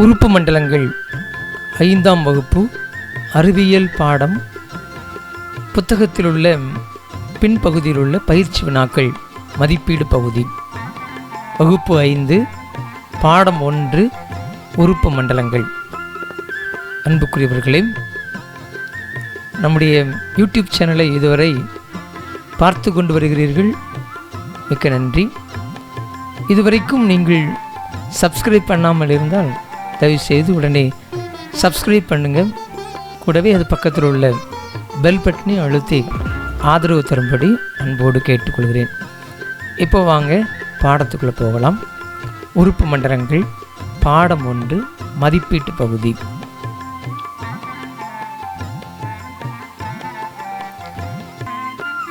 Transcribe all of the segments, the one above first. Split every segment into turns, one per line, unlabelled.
உறுப்பு மண்டலங்கள் 5ஆம் வகுப்பு அறிவியல் பாடம் புத்தகத்தில் உள்ள பின்பகுதியில் உள்ள பயிற்சி வினாக்கள் மதிப்பீடு பகுதி வகுப்பு 5 பாடம் 1 உறுப்பு மண்டலங்கள். அன்புக்குரியவர்களே, நம்முடைய யூடியூப் சேனலை இதுவரை பார்த்து கொண்டு வருகிறீர்கள், மிக்க நன்றி. இதுவரைக்கும் நீங்கள் சப்ஸ்கிரைப் பண்ணாமல் இருந்தால் தயவுசெய்து உடனே சப்ஸ்கிரைப் பண்ணுங்கள். கூடவே அது பக்கத்தில் உள்ள பெல் பட்டனை அழுத்தி ஆதரவு தரும்படி அன்போடு கேட்டுக்கொள்கிறேன். இப்போ வாங்க பாடத்துக்குள்ளே போகலாம். உறுப்பு மண்டலங்கள் பாடம் 1 மதிப்பீட்டு பகுதி.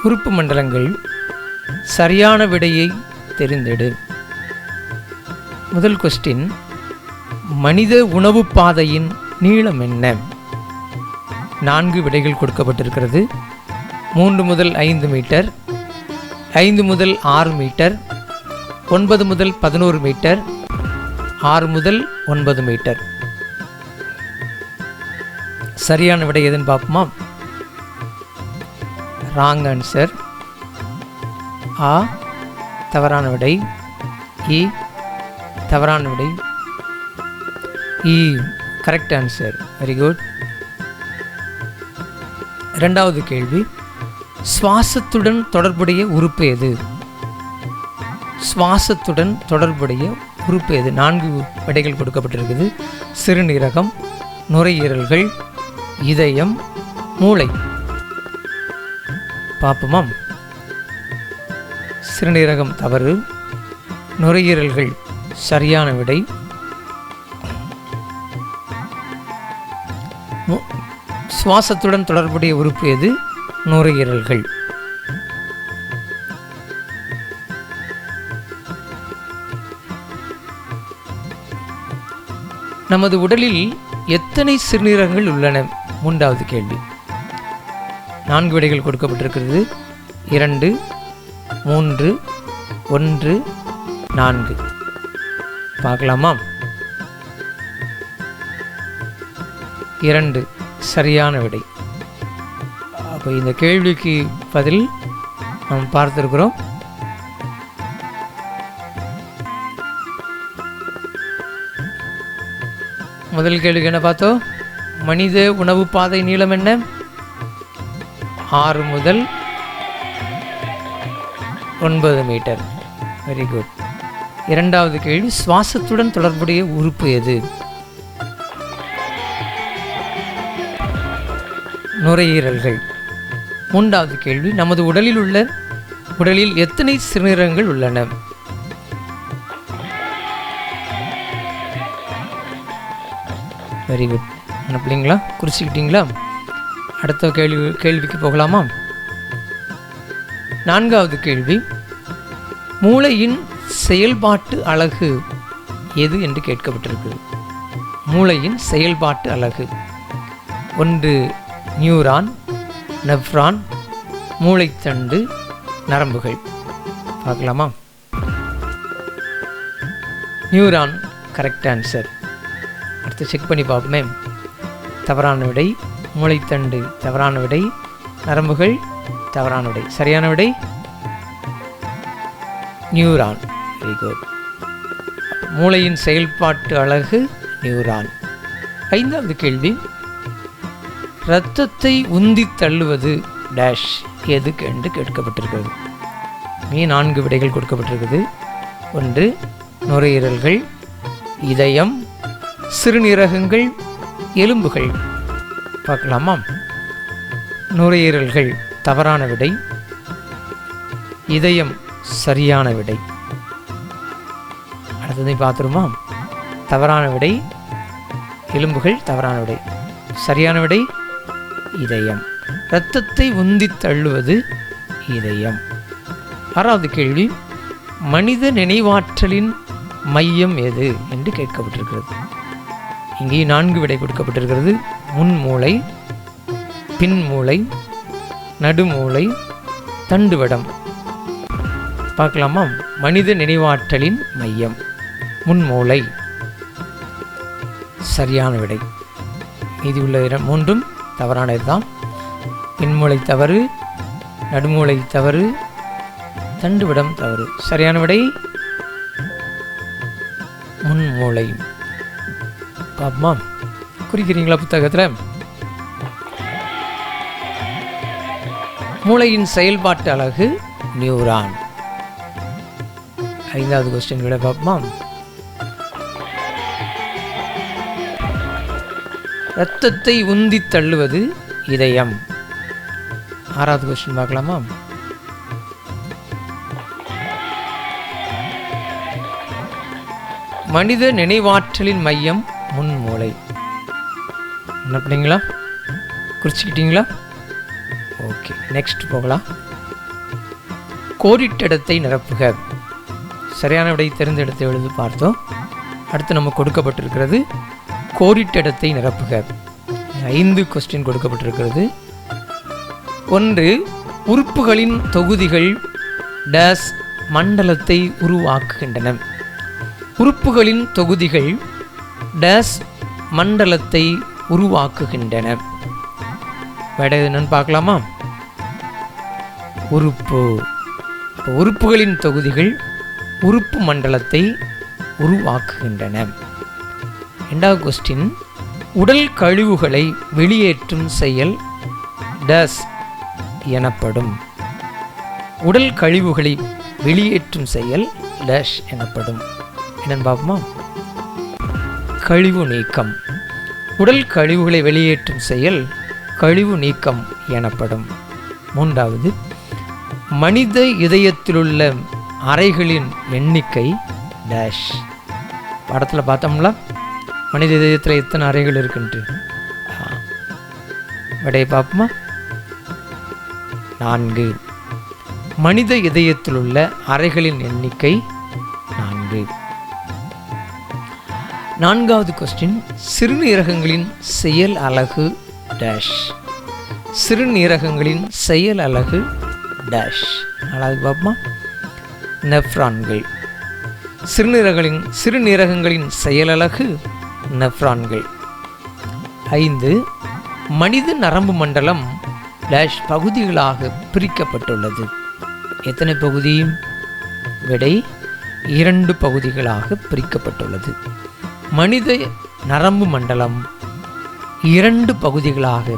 உறுப்பு மண்டலங்கள் சரியான விடையை தெரிந்தெடு. முதல் கொஸ்டின், மனித உணவு பாதையின் நீளம் என்ன? 4 விடைகள் கொடுக்கப்பட்டிருக்கிறது. 3 முதல் 5 மீட்டர், 5 முதல் 6 மீட்டர், 9 முதல் 11 மீட்டர், 6 முதல் 9 மீட்டர். சரியான விடை எதுன்னு பார்ப்போமா? Wrong answer. ஆ தவறான விடை, இ தவறான விடை, இ கரெக்ட் ஆன்சர். Very good. இரண்டாவது கேள்வி, சுவாசத்துடன் தொடர்புடைய உறுப்பு எது? சுவாசத்துடன் தொடர்புடைய உறுப்பு எது? 4 விடைகள் கொடுக்கப்பட்டிருக்குது. சிறுநீரகம், நுரையீரல்கள், இதயம், மூளை. பார்ப்போமா? சிறுநீரகம் தவறு, நுரையீரல்கள் சரியான விடை, சுவாசத்துடன் தொடர்புடைய உறுப்பு எது? நுரையீரல்கள். நமது உடலில் எத்தனை சிறுநீரகங்கள் உள்ளன? 3வது கேள்வி. 4 விடைகள் கொடுக்கப்பட்டிருக்கிறது. 2, 3, 1, 4. பார்க்கலாமா? 2 சரியான விடை. அப்போ இந்த கேள்விக்கு பதில் நாம் பார்த்திருக்கிறோம். முதல் கேள்விக்கு என்ன பார்த்தோம்? மனித உணவு பாதை நீளம் என்ன? 6 முதல் 9 மீட்டர். Very good. இரண்டாவது கேள்வி, சுவாசத்துடன் தொடர்புடைய உறுப்பு எது? நுரையீரல்கள். 3வது கேள்வி, நமது உடலில் எத்தனை சிறுநீரகங்கள் உள்ளன? Very good. அனுப்பலீங்களா? குறிச்சிக்கிட்டீங்களா? அடுத்த கேள்விக்கு போகலாமா? 4வது கேள்வி, மூளையின் செயல்பாட்டு அலகு எது என்று கேட்கப்பட்டிருக்கு. மூளையின் செயல்பாட்டு அலகு 1 நியூரான், நெஃப்ரான், மூளைத்தண்டு, நரம்புகள். பார்க்கலாமா? Neuron correct answer. அடுத்து செக் பண்ணி பார்ப்போமே. தவறான விடை. மூளைத்தண்டு தவறான விடை. நரம்புகள் தவறான விடை. சரியான விடை நியூரான். Very good. மூளையின் செயல்பாட்டு அலகு நியூரான். 5வது கேள்வி, இரத்தத்தை உந்தி தள்ளுவது டேஷ் எதுக்கு என்று கேட்கப்பட்டிருக்கிறது. 4 விடைகள் கொடுக்கப்பட்டிருக்குது. 1 நுரையீரல்கள், இதயம், சிறுநீரகங்கள், எலும்புகள். பார்க்கலாமா? நுரையீரல்கள் தவறான விடை, இதயம் சரியான விடை. அடுத்ததை பார்த்துருமா? தவறான விடை, எலும்புகள் தவறான விடை. சரியான விடை இதயம். இரத்தத்தை உந்தித் தள்ளுவது இதயம். ஆறாவது கேள்வி, மனித நினைவாற்றலின் மையம் எது என்று கேட்கப்பட்டிருக்கிறது. இங்கே 4 விடை கொடுக்கப்பட்டிருக்கிறது. முன்மூளை, பின்மூளை, நடுமூளை, தண்டுவடம். பார்க்கலாமா? மனித நினைவாற்றலின் மையம் முன்மூளை சரியான விடை. மீதி உள்ள 3 தவறானது தான். பின்மூளை தவறு, நடுமூளை தவறு, தண்டுவடம் தவறு. சரியான விடை முன்மூளை. பாப்பமா, குறிக்கிறீங்களா புத்தகத்தில்? மூளையின் செயல்பாட்டு அலகு நியூரான். 5வது கொஸ்டின் விட பாப்பமா. இரத்தத்தை உந்தித் தள்ளுவது இதயம். 6வது கொஸ்டின் பார்க்கலாமா? மனித நினைவாற்றலின் மையம் முன்மூளை. என்ன பண்ணீங்களா? குறிச்சுக்கிட்டீங்களா? ஓகே, நெக்ஸ்ட் போகலாம். கோடிட்ட நிரப்புக. சரியான விடை தெரிந்த இடத்தை எழுதி பார்த்தோம். அடுத்து நம்ம கொடுக்கப்பட்டிருக்கிறது கோடிட்ட நிரப்புக. 5 கொஸ்டின் கொடுக்கப்பட்டிருக்கிறது. 1, உறுப்புகளின் தொகுதிகள் டேஸ் மண்டலத்தை உருவாக்குகின்றன. உறுப்புகளின் தொகுதிகள் டேஸ் மண்டலத்தை உருவாக்குகின்றன. விடை என்னன்னு பார்க்கலாமா? உறுப்பு. உறுப்புகளின் தொகுதிகள் உறுப்பு மண்டலத்தை உருவாக்குகின்றன. 2வது கொஸ்டின், உடல் கழிவுகளை வெளியேற்றும் செயல் டேஸ் எனப்படும். உடல் கழிவுகளை வெளியேற்றும் செயல் டேஷ் எனப்படும். என்னன்னு பார்ப்போமா? கழிவு நீக்கம். உடல் கழிவுகளை வெளியேற்றும் செயல் கழிவு நீக்கம் எனப்படும். 3வது, மனித இதயத்திலுள்ள அறைகளின் எண்ணிக்கை டேஷ். படத்தில் பார்த்தோம்ல மனித இதயத்தில் எத்தனை அறைகள் இருக்குன்ட்டு. விடையை பார்ப்போமா? 4. மனித இதயத்திலுள்ள அறைகளின் எண்ணிக்கை 4. 4வது கொஸ்டின், சிறுநீரகங்களின் செயல் அலகு டேஷ். சிறுநீரகங்களின் செயல் அலகு டேஷ். அழகு பார்ப்போமா? நெஃப்ரான்கள். சிறுநீரகங்களின் செயலலகு நெஃப்ரான்கள். 5, மனித நரம்பு மண்டலம் டேஷ் பகுதிகளாக பிரிக்கப்பட்டுள்ளது. எத்தனை பகுதி? விடை 2 பகுதிகளாக பிரிக்கப்பட்டுள்ளது. மனித நரம்பு மண்டலம் 2 பகுதிகளாக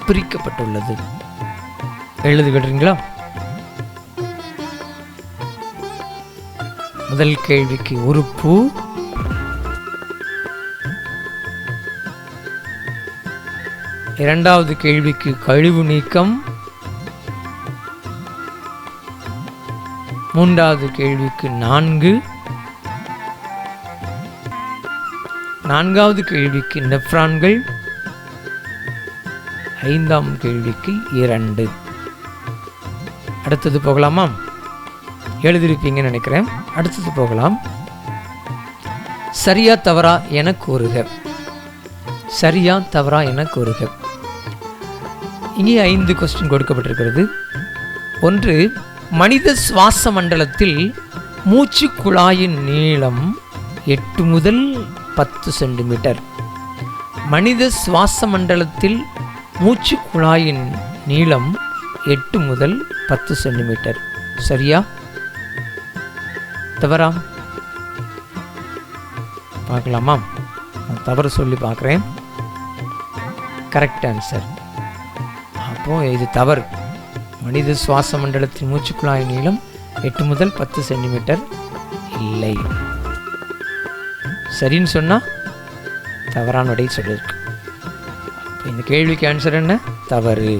பிரிக்கப்பட்டுள்ளது. எழுதுகிறீங்களா? முதல் கேள்விக்கு உறுப்பு, இரண்டாவது கேள்விக்கு கழிவு நீக்கம், மூன்றாவது கேள்விக்கு 4, நான்காவது கேள்விக்கு நெஃப்ரான்கள், 5ஆம் கேள்விக்கு 2. அடுத்தது போகலாமா? எழுதிருப்பீங்கன்னு நினைக்கிறேன். அடுத்தது போகலாம். சரியா தவறா என கூறுக. சரியா தவறா என கூறுக. இங்கே 5 கொஸ்டின் கொடுக்கப்பட்டிருக்கிறது. 1, மனித சுவாச மண்டலத்தில் மூச்சு குழாயின் நீளம் 8 முதல் 10 சென்டிமீட்டர். மனித சுவாச மண்டலத்தில் மூச்சு குழாயின் நீளம் 8 முதல் 10 சென்டிமீட்டர். சரியா தவறா? பார்க்கலாமா? நான் தவறு சொல்லி பார்க்குறேன். Correct answer. அப்போ இது தவறு. மனித சுவாச மண்டலத்தின் மூச்சுக்குழாய் நீளம் 8 முதல் 10 சென்டிமீட்டர் இல்லை. சரின்னு சொன்னால் தவறான விடை சொல்லியிருக்கு. அப்போ இந்த கேள்விக்கு ஆன்சர் என்ன? தவறு.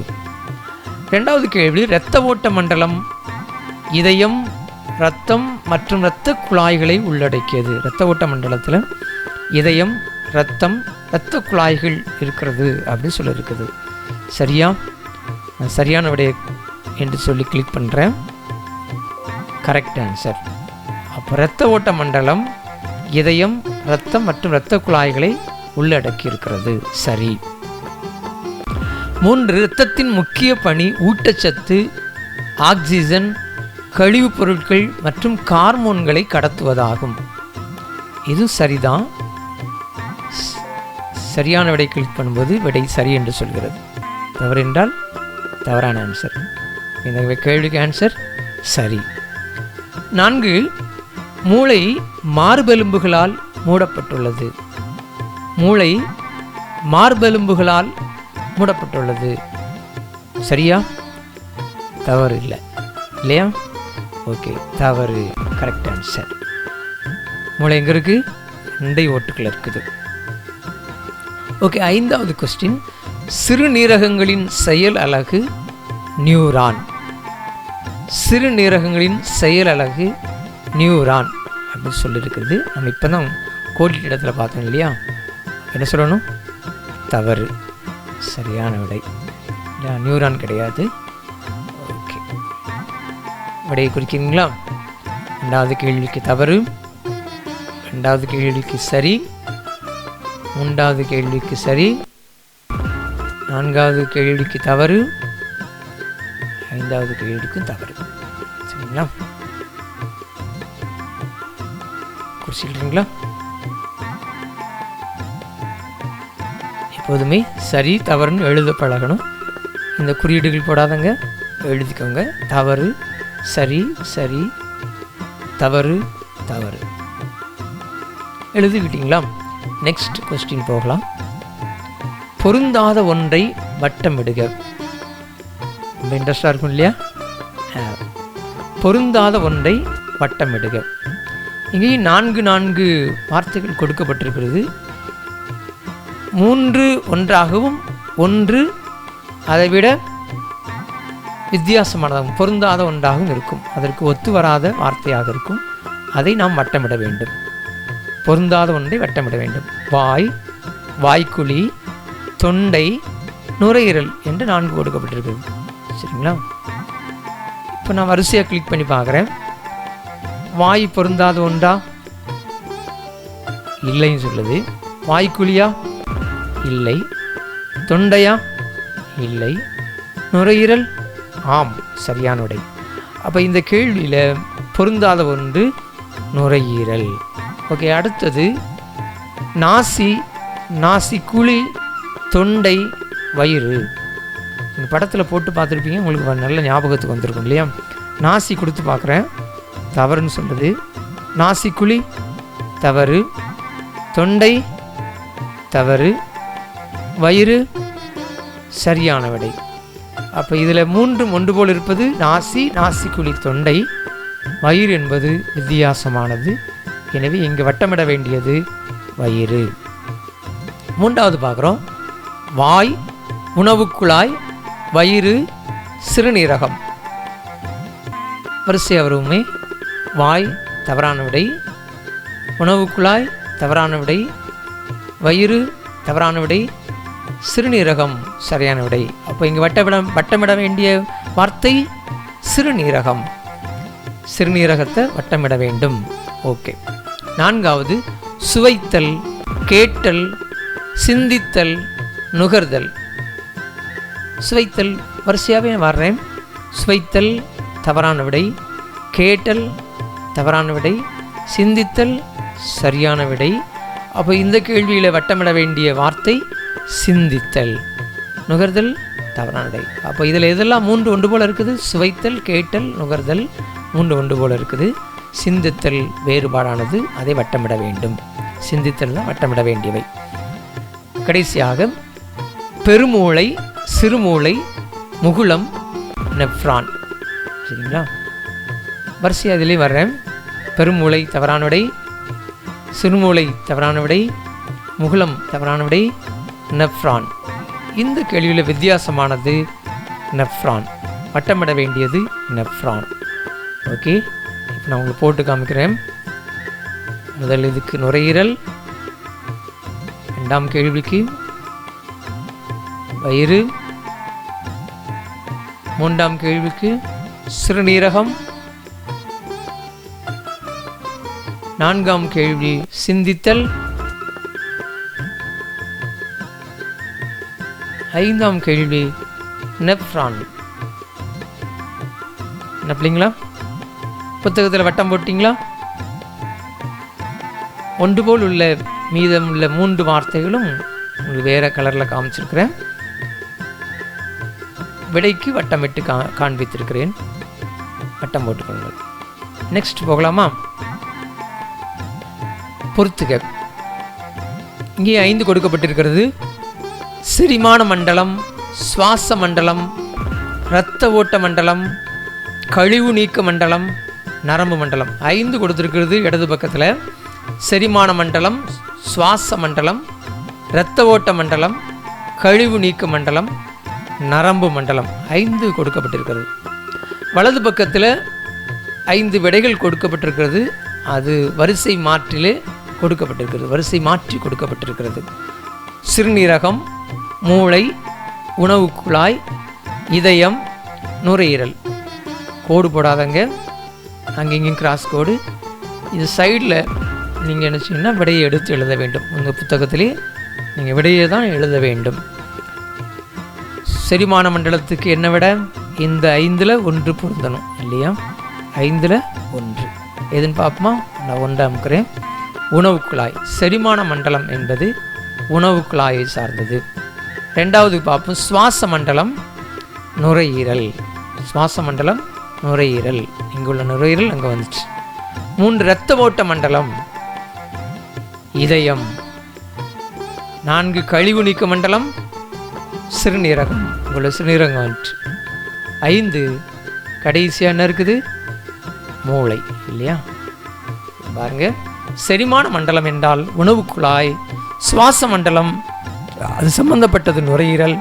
2வது கேள்வி, இரத்த ஓட்ட மண்டலம் இதயம், இரத்தம் மற்றும் இரத்த குழாய்களை உள்ளடக்கியது. இரத்த ஓட்ட மண்டலத்தில் இதயம், இரத்தம், இரத்த குழாய்கள் இருக்கிறது அப்படின்னு சொல்லியிருக்குது. சரியா நான் சரியான விடையை என்று சொல்லி கிளிக் பண்ணுறேன். Correct answer. அப்போ இரத்த ஓட்ட மண்டலம் இதயம், இரத்தம் மற்றும் இரத்த குழாய்களை உள்ளடக்கி இருக்கிறது. சரி. 3 இரத்தத்தின் முக்கிய பணி ஊட்டச்சத்து, ஆக்சிஜன், கழிவுப் பொருட்கள் மற்றும் ஹார்மோன்களை கடத்துவதாகும். இது சரிதான். சரியான விடை கிளிக் பண்ணும்போது விடை சரி என்று சொல்கிறது. தவறு என்றால் தவறான ஆன்சர். இந்த கேள்விக்கு ஆன்சர் சரி. 4 மூளை மார்பெலும்புகளால் மூடப்பட்டுள்ளது. மூளை மார்பெலும்புகளால் மூடப்பட்டுள்ளது. சரியா? தவறு இல்லை இல்லையா? ஓகே, தவறு. Correct answer. மூளை எங்கே இருக்குது? அண்டை ஓட்டுக்கள் இருக்குது. ஓகே, 5வது கொஸ்டின். சிறுநீரகங்களின் செயல் அலகு நியூரான். சிறுநீரகங்களின் செயல் அலகு நியூரான் அப்படின்னு சொல்லியிருக்கிறது. நம்ம இப்போ தான் கோடிட்ட இடத்துல பார்த்தோம் இல்லையா? என்ன சொல்லணும்? தவறு. சரியான விடை நியூரான் கிடையாது. ஓகே, விடையை குறிக்கிறீங்களா? 2வது கேள்விக்கு தவறு, 2வது கேள்விக்கு சரி, 3வது கேள்விக்கு சரி, 4வது கேள்விக்கு தவறு, 5வது கேள்விக்கும் தவறு. சரிங்களா? குறிச்சிக்கிறீங்களா? எப்போதுமே சரி தவறுன்னு எழுத பழகணும். இந்த குறியீடுகள் போடாதங்க, எழுதிக்கோங்க. தவறு, சரி, சரி, தவறு, தவறு. எழுதிக்கிட்டீங்களா? நெக்ஸ்ட் கொஸ்டின் போகலாம். பொருந்தாத ஒன்றை வட்டமிடுக. ரொம்ப இன்ட்ரெஸ்டாக இருக்கும் இல்லையா? பொருந்தாத ஒன்றை வட்டமிடுக. இங்கேயும் 4 வார்த்தைகள் கொடுக்கப்பட்டிருக்கிறது. 3 ஒன்றாகவும் 1 அதைவிட வித்தியாசமானதாகவும் பொருந்தாத ஒன்றாகவும் இருக்கும். அதற்கு ஒத்து வராத வார்த்தையாக இருக்கும். அதை நாம் வட்டமிட வேண்டும். பொருந்தாத ஒன்றை வட்டமிட வேண்டும். வாய், வாய்க்குழி, தொண்டை, நுரையீரல் என்று 4 கொடுக்கப்பட்டிருக்கிறது. சரிங்களா? இப்போ நான் வரிசையாக கிளிக் பண்ணி பார்க்குறேன். வாய் பொருந்தாத ஒன்றா? இல்லைன்னு சொல்லுது. வாய்க்குழியா? இல்லை. தொண்டையா? இல்லை. நுரையீரல்? ஆம், சரியான விடை. அப்போ இந்த கேள்வியில் பொருந்தாத ஒன்று நுரையீரல். ஓகே, அடுத்தது நாசி, நாசிக்குழி, தொண்டை, வயிறு. இந்த படத்தில் போட்டு பார்த்துருப்பீங்க, உங்களுக்கு நல்ல ஞாபகத்துக்கு வந்திருக்கும் இல்லையா? நாசி கொடுத்து பார்க்குறேன், தவறுன்னு சொல்லுது. நாசிக்குழி தவறு, தொண்டை தவறு, வயிறு சரியான விடை. அப்போ இதில் 3 ஒன்று போல் இருப்பது நாசி, நாசிக்குழி, தொண்டை. வயிறு என்பது வித்தியாசமானது. எனவே இங்கே வட்டமிட வேண்டியது வயிறு. 3வது பார்க்குறோம். வாய், உணவுக்குழாய், வயிறு, சிறுநீரகம். வரிசையாக வருமே. வாய் தவறான விடை, உணவுக்குழாய் தவறான விடை, வயிறு தவறான விடை, சிறுநீரகம் சரியான விடை. அப்போ இங்கே வட்டமிட வேண்டிய வார்த்தை சிறுநீரகம். சிறுநீரகத்தை வட்டமிட வேண்டும். ஓகே. 4வது சுவைத்தல், கேட்டல், சிந்தித்தல், நுகர்தல். சுவைத்தல் வரிசையாகவே வர்றேன். சுவைத்தல் தவறான விடை, கேட்டல் தவறான விடை, சிந்தித்தல் சரியான விடை. அப்போ இந்த கேள்வியில் வட்டமிட வேண்டிய வார்த்தை சிந்தித்தல். நுகர்தல் தவறான விடை. அப்போ இதில் எதெல்லாம் 3 ஒன்று போல் இருக்குது? சுவைத்தல், கேட்டல், நுகர்தல் 3 ஒன்று போல் இருக்குது. சிந்தித்தல் வேறுபாடானது, அதை வட்டமிட வேண்டும். சிந்தித்தல் தான் வட்டமிட வேண்டியவை. கடைசியாக பெருமூளை, சிறுமூளை, முகுளம், நெஃப்ரான். சரிங்களா? வரிசை அதிலே வர்றேன். பெருமூளை தவறான விடை, சிறுமூளை தவறான விடை, முகுளம் தவறான விடை, நெஃப்ரான். இந்த கேள்வியில் வித்தியாசமானது நெஃப்ரான். வட்டமிட வேண்டியது நெஃப்ரான். ஓகே, இப்போ நான் உங்களுக்கு போட்டு காமிக்கிறேன். முதல் இதுக்கு நுரையீரல், 2ஆம் கேள்விக்கு வயிறு, மூன்றாம் கேள்விக்கு சிறுநீரகம். நான்காம் கேள்வி சிந்தித்தல். ஐந்தாம் கேள்வி நெப்ரான். என்ன பிள்ளைங்களா, புத்தகத்தில் வட்டம் போட்டிங்களா? ஒன்று போல் உள்ள மீதம் உள்ள 3 வார்த்தைகளும் உங்களுக்கு வேறு கலரில் காமிச்சிருக்கிறேன். விடைக்கு வட்டமிட்டு காண்பித்திருக்கிறேன். வட்டம் போட்டுக்கொள்ளுங்கள். நெக்ஸ்ட் போகலாமா? பொறுத்துக. இங்கே 5 கொடுக்கப்பட்டிருக்கிறது. செரிமான மண்டலம், சுவாச மண்டலம், இரத்த ஓட்ட மண்டலம், கழிவு நீக்க மண்டலம், நரம்பு மண்டலம். 5 கொடுத்துருக்கிறது இடது பக்கத்தில். செரிமான மண்டலம், சுவாச மண்டலம், இரத்த ஓட்ட மண்டலம், கழிவு நீக்க மண்டலம், நரம்பு மண்டலம் 5 கொடுக்கப்பட்டிருக்கிறது. வலது பக்கத்தில் 5 விடைகள் கொடுக்கப்பட்டிருக்கிறது. அது வரிசை மாற்றிலே கொடுக்கப்பட்டிருக்கிறது. வரிசை மாற்றி கொடுக்கப்பட்டிருக்கிறது. சிறுநீரகம், மூளை, உணவு குழாய், இதயம், நுரையீரல். கோடு போடாதங்க, அங்கெங்கேயும் கிராஸ் கோடு. இது சைடில் நீங்கள் என்ன செய்யணும்னா விடையை எடுத்து எழுத வேண்டும். உங்கள் புத்தகத்திலே நீங்கள் விடையை தான் எழுத வேண்டும். செரிமான மண்டலத்துக்கு என்ன விட? இந்த 5ல் 1 பொருந்தணும் இல்லையா? 5ல் 1 எதுன்னு பார்ப்போமா? நான் 1 அமுக்கிறேன். உணவு குழாய். செரிமான மண்டலம் என்பது உணவு குழாயை சார்ந்தது. 2வது பார்ப்போம். சுவாச மண்டலம், நுரையீரல். சுவாச மண்டலம், நுரையீரல். இங்குள்ள நுரையீரல் அங்கே வந்துச்சு. 3 இரத்த ஓட்ட மண்டலம், இதயம். 4 கழிவு நீக்க மண்டலம், சிறுநீரகம். இங்குள்ள சிறுநீரகம் வந்துச்சு. 5 கடைசியாக என்ன இருக்குது? மூளை இல்லையா? பாருங்க, செரிமான மண்டலம் என்றால் உணவு குழாய், சுவாச மண்டலம் அது சம்பந்தப்பட்டது நுரையீரல்,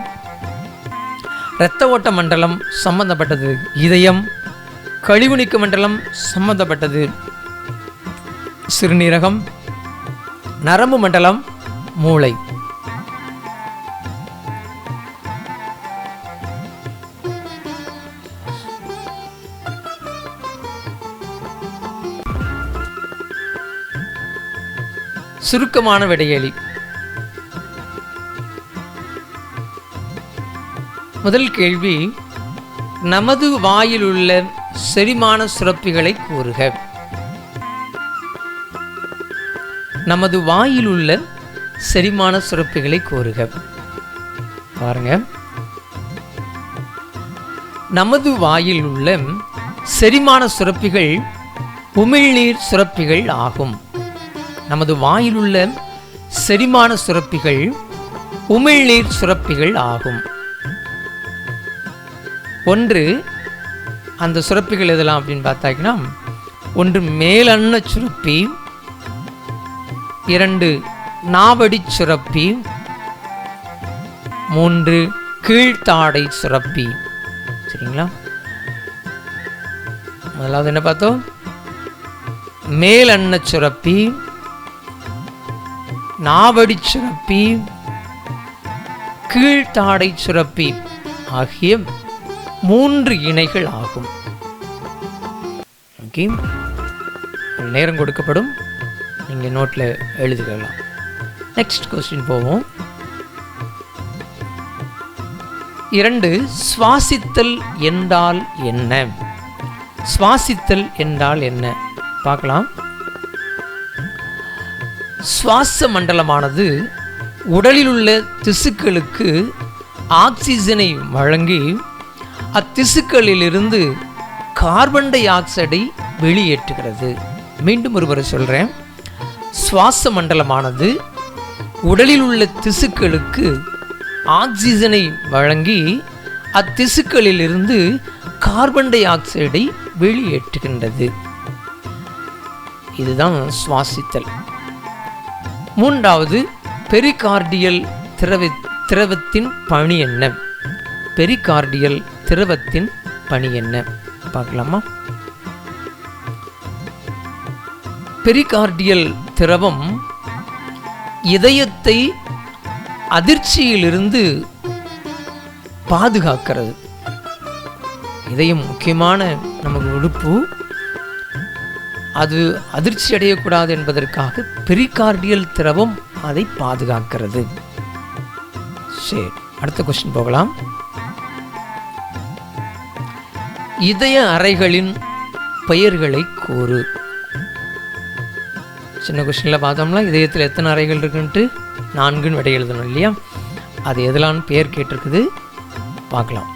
இரத்த ஓட்ட மண்டலம் சம்பந்தப்பட்டது இதயம், கழிவு நீக்க மண்டலம் சம்பந்தப்பட்டது சிறுநீரகம், நரம்பு மண்டலம் மூளை. சுருக்கமான விடையளி. முதல் கேள்வி, நமது வாயில் உள்ள செரிமான சுரப்பிகளை கூறுக. நமது வாயில் உள்ள செரிமான சுரப்பிகளை கூறுக. பாருங்க, நமது வாயில் உள்ள செரிமான சுரப்பிகள் உமிழ்நீர் சுரப்பிகள் ஆகும். நமது வாயில் உள்ள செரிமான சுரப்பிகள் உமிழ்நீர் சுரப்பிகள் ஆகும். 1 அந்த சுரப்பிகள் எதெல்லாம் அப்படின்னு பார்த்தாங்கன்னா, 1 மேலெண்ண சுரப்பி, 2 நாவடி சுரப்பி, 3 கீழ்த்தாடை சுரப்பி. சரிங்களா? முதலாவது என்ன பார்த்தோம்? மேலெண்ண சுரப்பி, நாவடி சுரப்பி, கீழ்த்தாடை சுரப்பி ஆகிய 3 இணைகள் ஆகும். ஓகே, நேரம் கொடுக்கப்படும், நீங்கள் நோட்டில் எழுதிக்கலாம். நெக்ஸ்ட் கொஸ்டின் போவோம். 2 சுவாசித்தல் என்றால் என்ன? சுவாசித்தல் என்றால் என்ன பார்க்கலாம். சுவாச மண்டலமானது உடலில் உள்ள திசுக்களுக்கு ஆக்சிஜனை வழங்கி அத்திசுக்களிலிருந்து கார்பன் டை ஆக்சைடை வெளியேற்றுகிறது. மீண்டும் ஒருமுறை சொல்கிறேன். சுவாச மண்டலமானது உடலில் உள்ள திசுக்களுக்கு ஆக்சிஜனை வழங்கி அத்திசுக்களிலிருந்து கார்பன் டை ஆக்சைடை வெளியேற்றுகின்றது. இதுதான் சுவாசித்தல். 3வது பெரிகார்டியல் திரவத்தின் பணி என்ன? பெரிகார்டியல் திரவத்தின் பணி என்ன பார்க்கலாமா? பெரிகார்டியல் திரவம் இதயத்தை அதிர்ச்சியிலிருந்து பாதுகாக்கிறது. இதயம் முக்கியமான நமக்கு உறுப்பு. அது அதிர்ச்சி அடையக்கூடாது என்பதற்காக பெரிகார்டியல் திரவம் அதை பாதுகாக்கிறது. சரி, அடுத்த கொஸ்டின் போகலாம். இதய அறைகளின் பெயர்களை கூறு. சின்ன கொஸ்டினில் பார்த்தோம்னா இதயத்தில் எத்தனை அறைகள் இருக்குன்ட்டு 4 விடை எழுதணும் இல்லையா? அது எதெல்லாம் பெயர் கேட்டிருக்குது பார்க்கலாம்.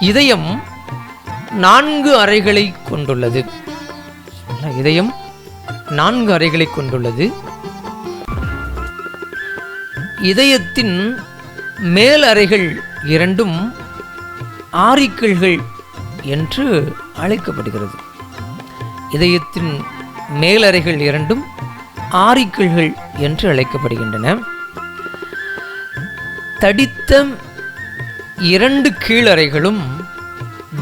இதயம் 4 அறைகளை கொண்டுள்ளது. இதயம் 4 அறைகளை கொண்டுள்ளது. இதயத்தின் மேல் அறைகள் 2 ஆரிக்கிள்கள் என்று அழைக்கப்படுகிறது. இதயத்தின் மேலறைகள் 2 ஆரிக்கிள்கள் என்று அழைக்கப்படுகின்றன. தடித்த 2 கீழறைகளும்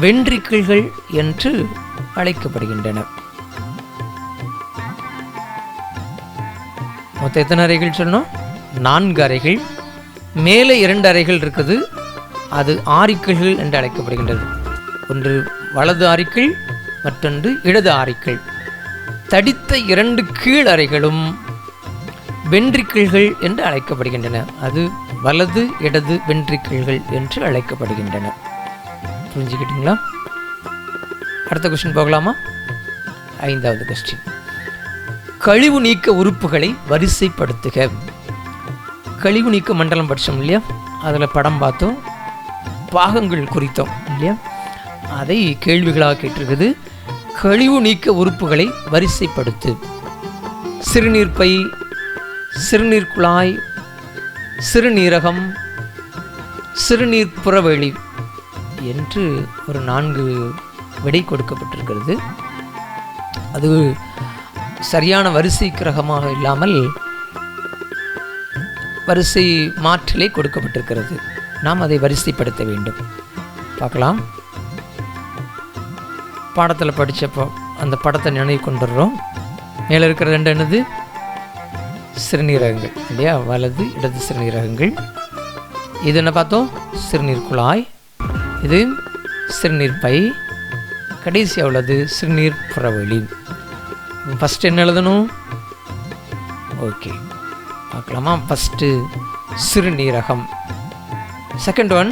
வென்ட்ரிக்கிள்கள் என்று அழைக்கப்படுகின்றன. மொத்தம் எத்தனை அறைகள் சொன்னோம்? 4 அறைகள். மேலே 2 அறைகள் இருக்குது, அது ஆரிக்கிள்கள் என்று அழைக்கப்படுகின்றது. ஒன்று வலது ஆரிக்கிள், மற்றொன்று இடது ஆரிக்கிள். தடித்த 2 கீழ் அறைகளும் வென்ட்ரிக்கிள்கள் என்று அழைக்கப்படுகின்றன. அது வலது இடது வென்ட்ரிக்கிள்கள் என்று அழைக்கப்படுகின்றன. புரிஞ்சுக்கிட்டீங்களா? அடுத்த கொஸ்டின் போகலாமா? 5வது கொஸ்டின். கழிவு நீக்க உறுப்புகளை வரிசைப்படுத்துக. கழிவு நீக்க மண்டலம் படித்தோம் இல்லையா? அதில் படம் பார்த்தோம், பாகங்கள் குறித்தோம் இல்லையா? அதை கேள்விகளாக கேட்டிருக்குது. கழிவு நீக்க உறுப்புகளை வரிசைப்படுத்து. சிறுநீர் பை, சிறுநீர் குழாய், சிறுநீரகம், சிறுநீர் புறவெளி என்று ஒரு 4 விடை கொடுக்கப்பட்டிருக்கிறது. அது சரியான வரிசை கிரகமாக இல்லாமல் வரிசை மாற்றிலே கொடுக்கப்பட்டிருக்கிறது. நாம் அதை வரிசைப்படுத்த வேண்டும். பார்க்கலாம். பாடத்தில் படித்தப்போ அந்த படத்தை நினைவு கொண்டுடுறோம். மேலே இருக்கிற 2 என்னது? சிறுநீரகங்கள் இல்லையா? வலது இடது சிறுநீரகங்கள். இது என்ன பார்த்தோம்? சிறுநீர் குழாய். இது சிறுநீர் பை. கடைசியாக உள்ளது சிறுநீர் புறவெளி. ஃபஸ்ட்டு என்ன எழுதணும்? ஓகே, பார்க்கலாமா? ஃபஸ்ட்டு சிறுநீரகம். செகண்ட் ஒன்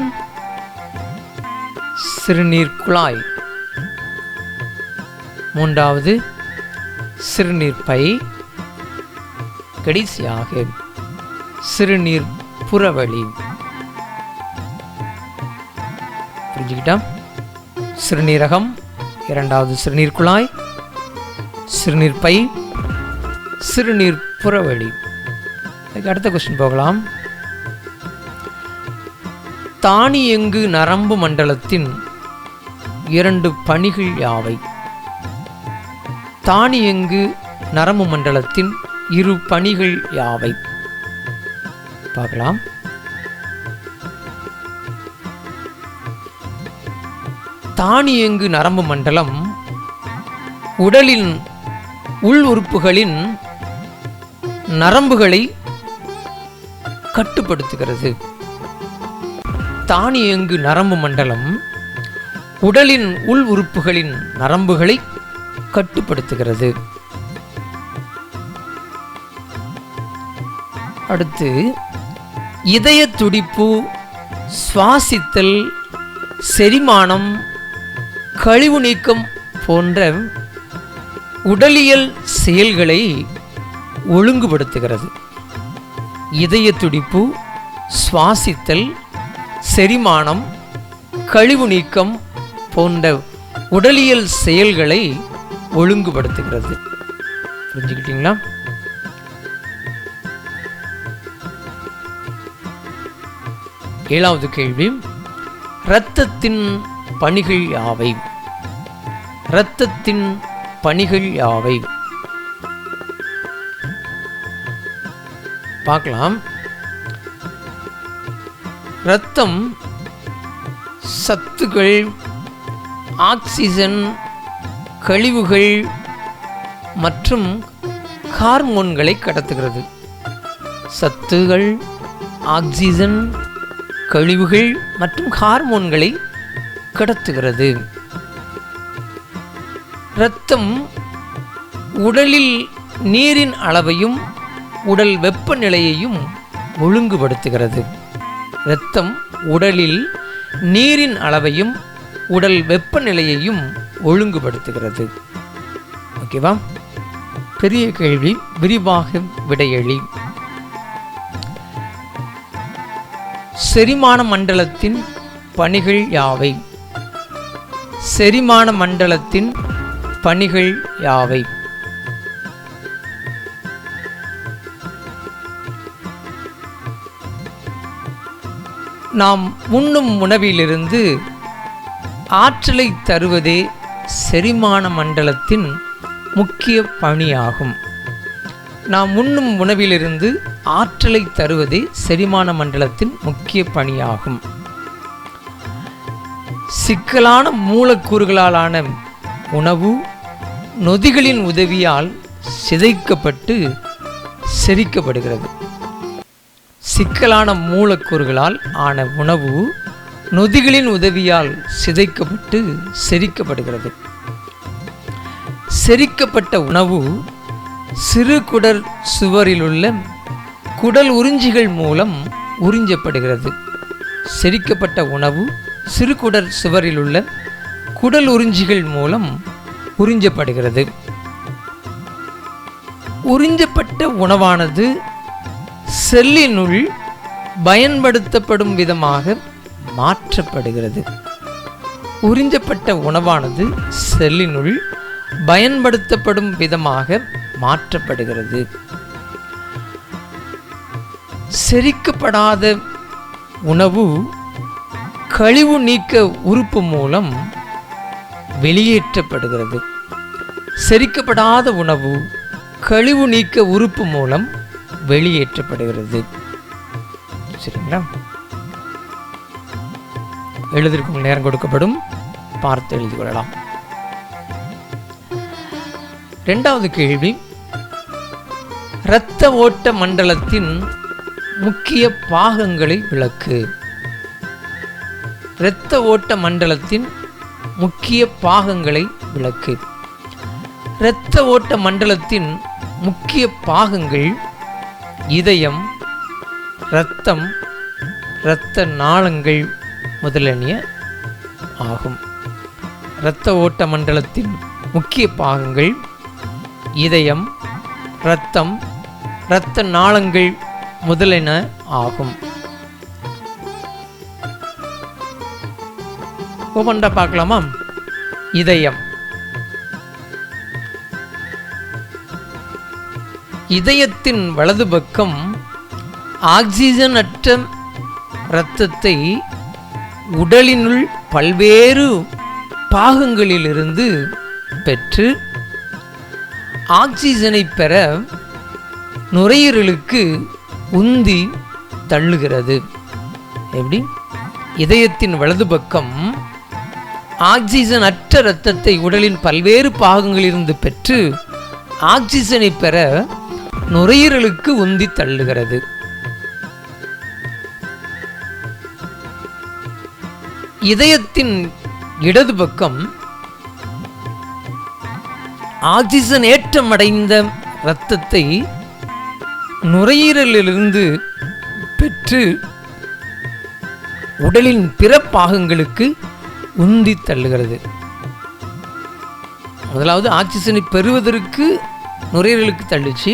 சிறுநீர் குழாய். 3வது சிறுநீர் பை. கடைசியாக சிறுநீர் புறவெளி. புரிஞ்சுக்கிட்டா? சிறுநீரகம், 2வது சிறுநீர் குழாய், சிறுநீர் பை, சிறுநீர் புறவெளி. அடுத்த கொஸ்டின் போகலாம். தானியங்கு நரம்பு மண்டலத்தின் 2 பணிகள் யாவை? தானியங்கு நரம்பு மண்டலத்தின் 2 பணிகள் யாவை? பார்க்கலாம். தானியங்கு நரம்பு மண்டலம் உடலின் உள் உறுப்புகளின் நரம்புகளை கட்டுப்படுத்துகிறது. தானியங்கு நரம்பு மண்டலம் உடலின் உள் உறுப்புகளின் நரம்புகளை கட்டுப்படுத்துகிறது. அடுத்து இதய துடிப்பு, சுவாசித்தல், செரிமானம், கழிவு நீக்கம் போன்ற உடலியல் செயல்களை ஒழுங்குபடுத்துகிறது. இதய துடிப்பு, சுவாசித்தல், செரிமானம், கழிவு நீக்கம் போன்ற உடலியல் செயல்களை ஒழுங்குபடுத்துகிறது. புரிஞ்சுக்கிட்டீங்களா? ஏழாவது கேள்வி. இரத்தத்தின் பணிகள் யாவை? இரத்தத்தின் பணிகள் யாவை? பார்க்கலாம். இரத்தம் சத்துக்கள், ஆக்சிஜன், கழிவுகள் மற்றும் ஹார்மோன்களை கடத்துகிறது. சத்துகள், ஆக்சிஜன், கழிவுகள் மற்றும் ஹார்மோன்களை கடத்துகிறது. இரத்தம் உடலில் நீரின் அளவையும் உடல் வெப்பநிலையையும் ஒழுங்குபடுத்துகிறது. இரத்தம் உடலில் நீரின் அளவையும் உடல் வெப்பநிலையையும் ஒழுங்குபடுத்துகிறது. ஓகேவா? பெரிய கேள்வி, விரிவாக விடையளி. செரிமான மண்டலத்தின் பணிகள் யாவை? செரிமான மண்டலத்தின் பணிகள் யாவை? நாம் உண்ணும் உணவிலிருந்து ஆற்றலை தருவதே செரிமான மண்டலத்தின் முக்கிய பணியாகும். நாம் உண்ணும் உணவிலிருந்து ஆற்றலை தருவதே செரிமான மண்டலத்தின் முக்கிய பணியாகும். சிக்கலான மூலக்கூறுகளாலான உணவு நொதிகளின் உதவியால் சிதைக்கப்பட்டு செரிக்கப்படுகிறது. சிக்கலான மூலக்கூறுகளால் ஆன உணவு நொதிகளின் உதவியால் சிதைக்கப்பட்டு செரிக்கப்படுகிறது. செரிக்கப்பட்ட உணவு சிறு குடல் சுவரிலுள்ள குடல் உறிஞ்சிகள் மூலம் உறிஞ்சப்படுகிறது. செரிக்கப்பட்ட உணவு சிறு குடல் சுவரிலுள்ள குடல் உறிஞ்சிகள் மூலம் உறிஞ்சப்படுகிறது. உறிஞ்சப்பட்ட உணவானது செல்லினுள் பயன்படுத்தப்படும் விதமாக மாற்றப்படுகிறது. உறிஞ்சப்பட்ட உணவானது செல்லினுள் பயன்படுத்தப்படும் விதமாக மாற்றப்படுகிறது. செரிக்கப்படாத உணவு கழிவு நீக்க உறுப்பு மூலம் வெளியேற்றப்படுகிறது. செரிக்கப்படாத உணவு கழிவு நீக்க உறுப்பு மூலம் வெளியேற்றப்படுகிறது. சரிங்களா? எழுதிருக்கும் நேரம் கொடுக்கப்படும், பார்த்து எழுதி கொள்ளலாம். இரண்டாவது கேள்வி, இரத்த ஓட்ட மண்டலத்தின் முக்கிய பாகங்களை விளக்கு. இரத்த ஓட்ட மண்டலத்தின் முக்கிய பாகங்களை விளக்கு. இரத்த ஓட்ட மண்டலத்தின் முக்கிய பாகங்கள் இதயம், இரத்தம், இரத்த நாளங்கள் முதலியன ஆகும். இரத்த ஓட்ட மண்டலத்தின் முக்கிய பாகங்கள் இதயம், இரத்தம், இரத்த நாளங்கள் முதலியன ஆகும். ஒவ்வொன்றா பார்க்கலாமா? இதயம். இதயத்தின் வலது பக்கம் ஆக்சிஜன் அற்ற இரத்தத்தை உடலினுள் பல்வேறு பாகங்களிலிருந்து பெற்று ஆக்சிஜனை பெற நுரையீரலுக்கு உந்தி தள்ளுகிறது. எப்படி? இதயத்தின் வலது பக்கம் ஆக்சிஜன் அற்ற இரத்தத்தை உடலின் பல்வேறு பாகங்களிலிருந்து பெற்று ஆக்சிஜனை பெற நுரையீரலுக்கு உந்தி தள்ளுகிறது. இதயத்தின் இடது பக்கம் ஆக்சிஜன் ஏற்றமடைந்த இரத்தத்தை நுரையீரலிலிருந்து பெற்று உடலின் பிற பாகங்களுக்கு உந்தி தள்ளுகிறது. முதலாவது ஆக்சிஜனை பெறுவதற்கு நுரையீரலுக்கு தள்ளுச்சு.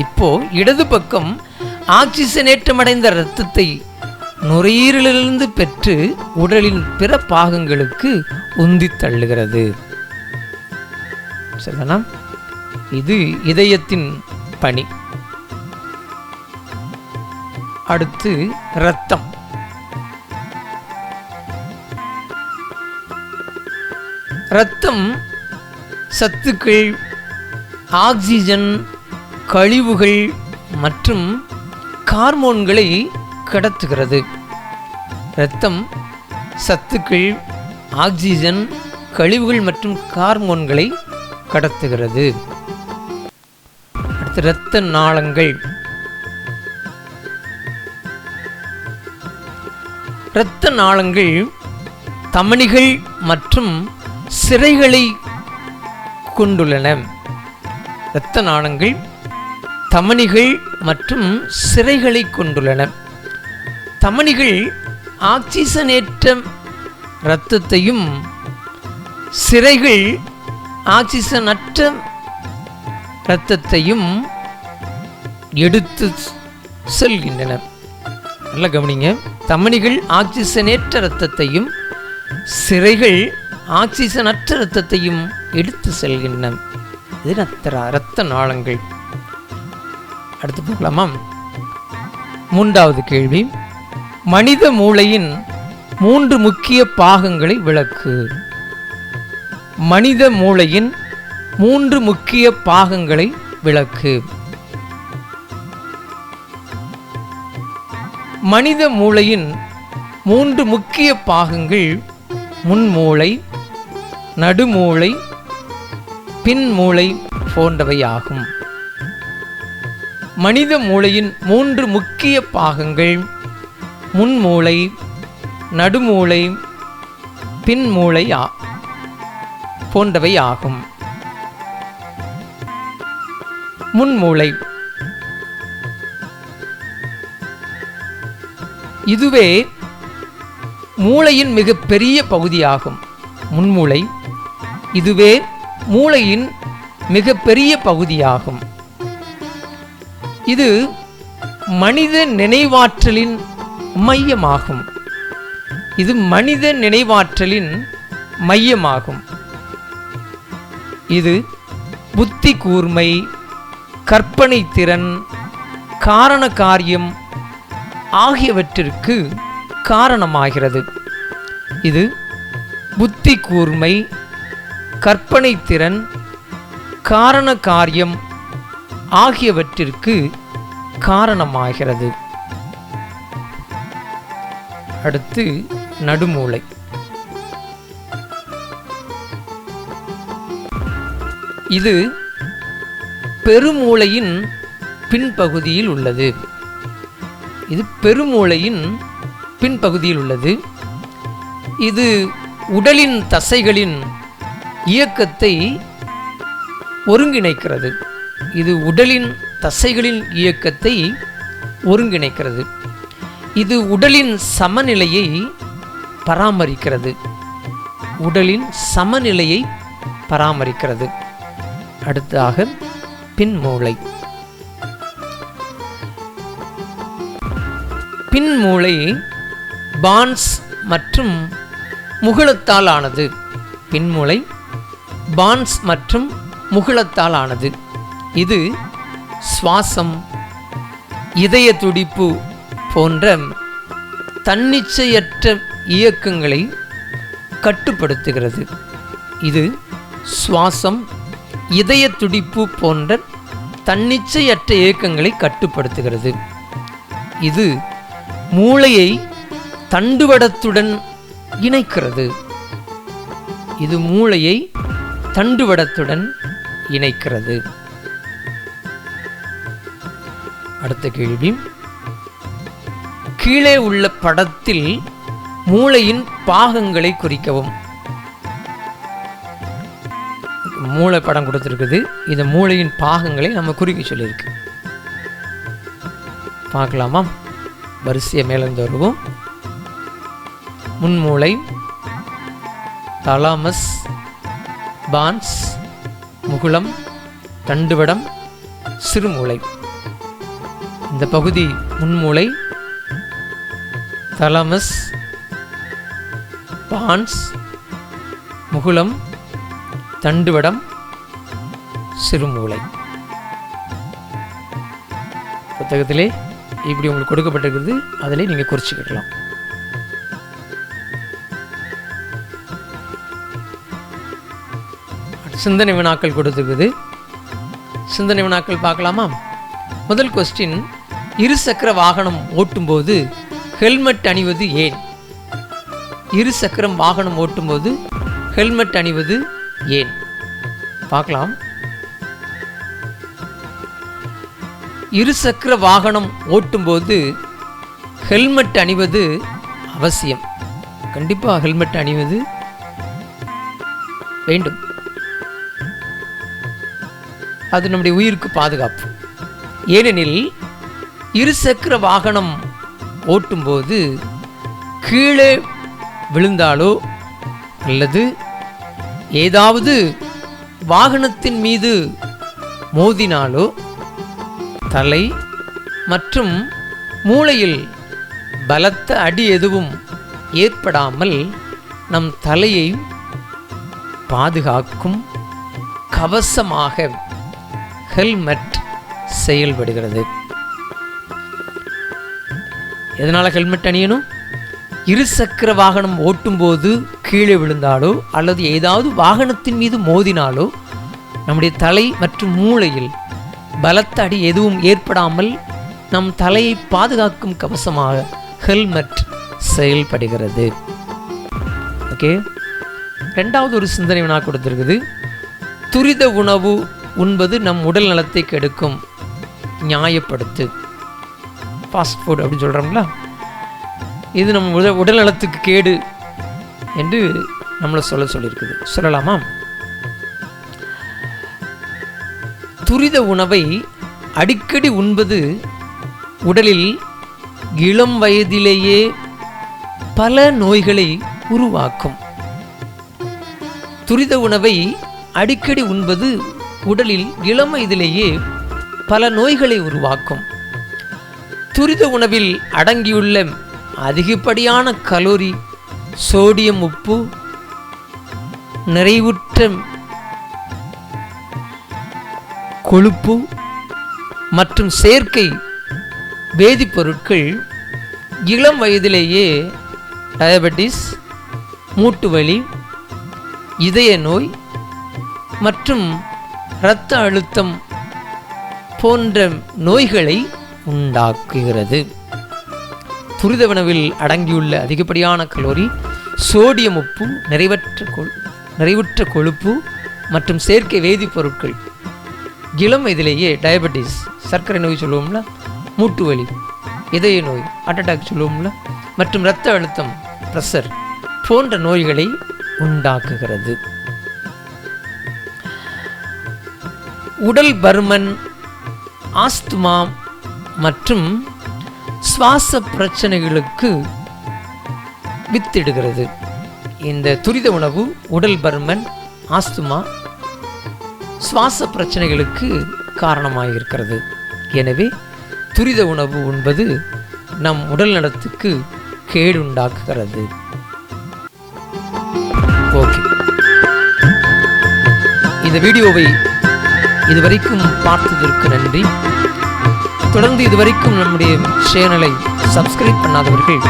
இப்போ இடது பக்கம் ஆக்சிஜன் ஏற்றமடைந்த இரத்தத்தை நுரையீரலிலிருந்து பெற்று உடலின் பிற பாகங்களுக்கு உந்தி தள்ளுகிறது. சரிதானா? இது இதயத்தின் பணி. அடுத்து இரத்தம். இரத்தம் சத்துக்கள், ஆக்சிஜன், கழிவுகள் மற்றும் ஹார்மோன்களை கடத்துகிறது. இரத்தம் சத்துக்கள், ஆக்சிஜன், கழிவுகள் மற்றும் ஹார்மோன்களை கடத்துகிறது. அடுத்து இரத்த நாளங்கள். இரத்த நாளங்கள் தமனிகள் மற்றும் சிரைகளை கொண்டுள்ளன. இரத்த நாளங்கள் தமனிகள் மற்றும் சிரைகளை கொண்டுள்ளன. தமனிகள் ஆக்சிஜனேற்ற இரத்தத்தையும் சிரைகள் ஆக்சிஜனற்ற இரத்தத்தையும் எடுத்து செல்கின்றன. நல்லா கவனிங்க. தமனிகள் ஆக்சிஜனேற்ற இரத்தத்தையும் சிரைகள் ஆக்சிஜனற்ற இரத்தத்தையும் எடுத்து செல்கின்றன. இது இரத்த நாளங்கள். அடுத்து பார்க்கலாமா? 3வது கேள்வி, மனித மூளையின் 3 முக்கிய பாகங்களை விளக்கு. மனித மூளையின் 3 முக்கிய பாகங்களை விளக்கு. மனித மூளையின் 3 முக்கிய பாகங்கள் முன்மூளை, நடுமூளை, பின்மூளை போன்றவையாகும். மனித மூளையின் 3 முக்கிய பாகங்கள் முன்மூளை, நடுமூளை, பின்மூளை போன்றவை ஆகும். முன்மூளை இதுவே மூளையின் மிகப்பெரிய பகுதியாகும். முன்மூளை இதுவே மூளையின் மிகப்பெரிய பகுதியாகும். இது மனித நினைவாற்றலின் மையமாகும். இது மனித நினைவாற்றலின் மையமாகும். இது புத்தி கூர்மை, கற்பனை திறன், காரண காரியம் ஆகியவற்றிற்கு காரணமாகிறது. இது புத்தி கூர்மை, கற்பனை திறன், காரண காரியம் ஆகியவற்றிற்கு காரணமாகிறது. அடுத்து நடுமூளை. இது பெருமூளையின் பின்பகுதியில் உள்ளது. இது பெருமூளையின் பின்பகுதியில் உள்ளது. இது உடலின் தசைகளின் இயக்கத்தை ஒருங்கிணைக்கிறது. இது உடலின் தசைகளின் இயக்கத்தை ஒருங்கிணைக்கிறது. இது உடலின் சமநிலையை பராமரிக்கிறது. உடலின் சமநிலையை பராமரிக்கிறது. அடுத்ததாக பின்மூளை. பின்மூளை பான்ஸ் மற்றும் முகுளத்தால் ஆனது. பின்மூளை பான்ஸ் மற்றும் முகுளத்தால் ஆனது. இது சுவாசம், இதய துடிப்பு போன்ற தன்னிச்சையற்ற இயக்கங்களை கட்டுப்படுத்துகிறது. இது சுவாசம், இதய துடிப்பு போன்ற தன்னிச்சையற்ற இயக்கங்களை கட்டுப்படுத்துகிறது. இது மூளையை தண்டுவடத்துடன் இணைக்கிறது. இது மூளையை தண்டுவடத்துடன் இணைக்கிறது. அடுத்த கேள்வி, கீழே உள்ள படத்தில் மூளையின் பாகங்களை குறிக்கவும். மூளை படம் கொடுத்திருக்குது. இந்த மூளையின் பாகங்களை நம்ம குறிக்க சொல்லியிருக்கு. பார்க்கலாமா? வரிசையை மேலிருந்து வருவோம். முன்மூளை, தலாமஸ், பான்ஸ், முகுளம், தண்டுவடம், சிறுமூளை. இந்த பகுதி முன்மூளை, தலாமஸ், பான்ஸ், முகுளம், தண்டுவடம், சிறுமூளை. புத்தகத்திலே இப்படி உங்களுக்கு கொடுக்கப்பட்டிருக்கிறது. அதிலே நீங்கள் குறிச்சுக்கிடலாம். சிந்தனை வினாக்கள் கொடுத்துருக்குது. சிந்தனை வினாக்கள் பார்க்கலாமா? முதல் கொஸ்டின், இருசக்கர வாகனம் ஓட்டும்போது ஹெல்மெட் அணிவது ஏன்? இருசக்கரம் வாகனம் ஓட்டும்போது ஹெல்மெட் அணிவது ஏன்? பார்க்கலாம். இருசக்கர வாகனம் ஓட்டும்போது ஹெல்மெட் அணிவது அவசியம். கண்டிப்பாக ஹெல்மெட் அணிவது வேண்டும். அது நம்முடைய உயிருக்கு பாதுகாப்பு. ஏனெனில் இருசக்கர வாகனம் ஓட்டும்போது கீழே விழுந்தாலோ அல்லது ஏதாவது வாகனத்தின் மீது மோதினாலோ தலை மற்றும் மூளையில் பலத்த அடி எதுவும் ஏற்படாமல் நம் தலையை பாதுகாக்கும் கவசமாக ஹெல்மெட் செயல்படுகிறது. எதனால் ஹெல்மெட் அணியணும்? இருசக்கர வாகனம் ஓட்டும்போது கீழே விழுந்தாலோ அல்லது ஏதாவது வாகனத்தின் மீது மோதினாலோ நம்முடைய தலை மற்றும் மூளையில் பலத்த அடி எதுவும் ஏற்படாமல் நம் தலையை பாதுகாக்கும் கவசமாக ஹெல்மெட் செயல்படுகிறது. ஓகே, ரெண்டாவது ஒரு சிந்தனை நான் கொடுத்துருக்குது. துரித உணவு உண்பது நம் உடல் நலத்தை கெடுக்கும். நியாயப்படுத்து. ஃபாஸ்ட் ஃபுட் அப்படின்னு சொல்கிறோம்ல, இது நம்ம உடல் நலத்துக்கு கேடு என்று நம்மளை சொல்லியிருக்குது. சொல்லலாமா? துரித உணவை அடிக்கடி உண்பது உடலில் இளம் வயதிலேயே பல நோய்களை உருவாக்கும். துரித உணவை அடிக்கடி உண்பது உடலில் இளம் வயதிலேயே பல நோய்களை உருவாக்கும். துரித உணவில் அடங்கியுள்ள அதிகப்படியான கலோரி, சோடியம் உப்பு, நிறைவுற்ற கொழுப்பு மற்றும் செயற்கை வேதிப்பொருட்கள் இளம் வயதிலேயே டயபெட்டிஸ், மூட்டு வலி, இதய நோய் மற்றும் இரத்த அழுத்தம் போன்ற நோய்களை உண்டாக்குகிறது. துரித உணவில் அடங்கியுள்ள அதிகப்படியான கலோரி, சோடியம் உப்பு, நிறைவுற்ற கொழுப்பு மற்றும் செயற்கை வேதிப்பொருட்கள் இளம் வயதிலேயே டயபெட்டிஸ், சர்க்கரை நோய் சொல்லுவோம்ல, மூட்டு வலி, இதய நோய், ஹார்ட் அட்டாக் சொல்லுவோம்ல, மற்றும் இரத்த அழுத்தம், பிரஷர் போன்ற நோய்களை உண்டாக்குகிறது. உடல் பருமன், ஆஸ்துமா மற்றும் சுவாச பிரச்சனைகளுக்கு வித்திடுகிறது. இந்த துரித உணவு உடல் பருமன், ஆஸ்துமா, சுவாச பிரச்சனைகளுக்கு காரணமாக இருக்கிறது. எனவே துரித உணவு உண்பது நம் உடல் நலத்துக்கு கேடு உண்டாக்குகிறது. ஓகே, இந்த வீடியோவை இதுவரைக்கும் பார்த்ததற்கு நன்றி. தொடர்ந்து இதுவரைக்கும் நம்முடைய சேனலை சப்ஸ்கிரைப் பண்ணாதவர்கள்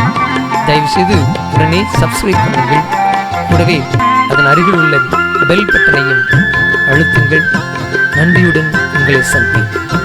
தயவுசெய்து உடனே சப்ஸ்கிரைப் பண்ணுங்கள். கூடவே அதன் அருகில் உள்ள பெல் பட்டனையும் அழுத்துங்கள். நன்றியுடன் உங்களை சந்திப்பேன்.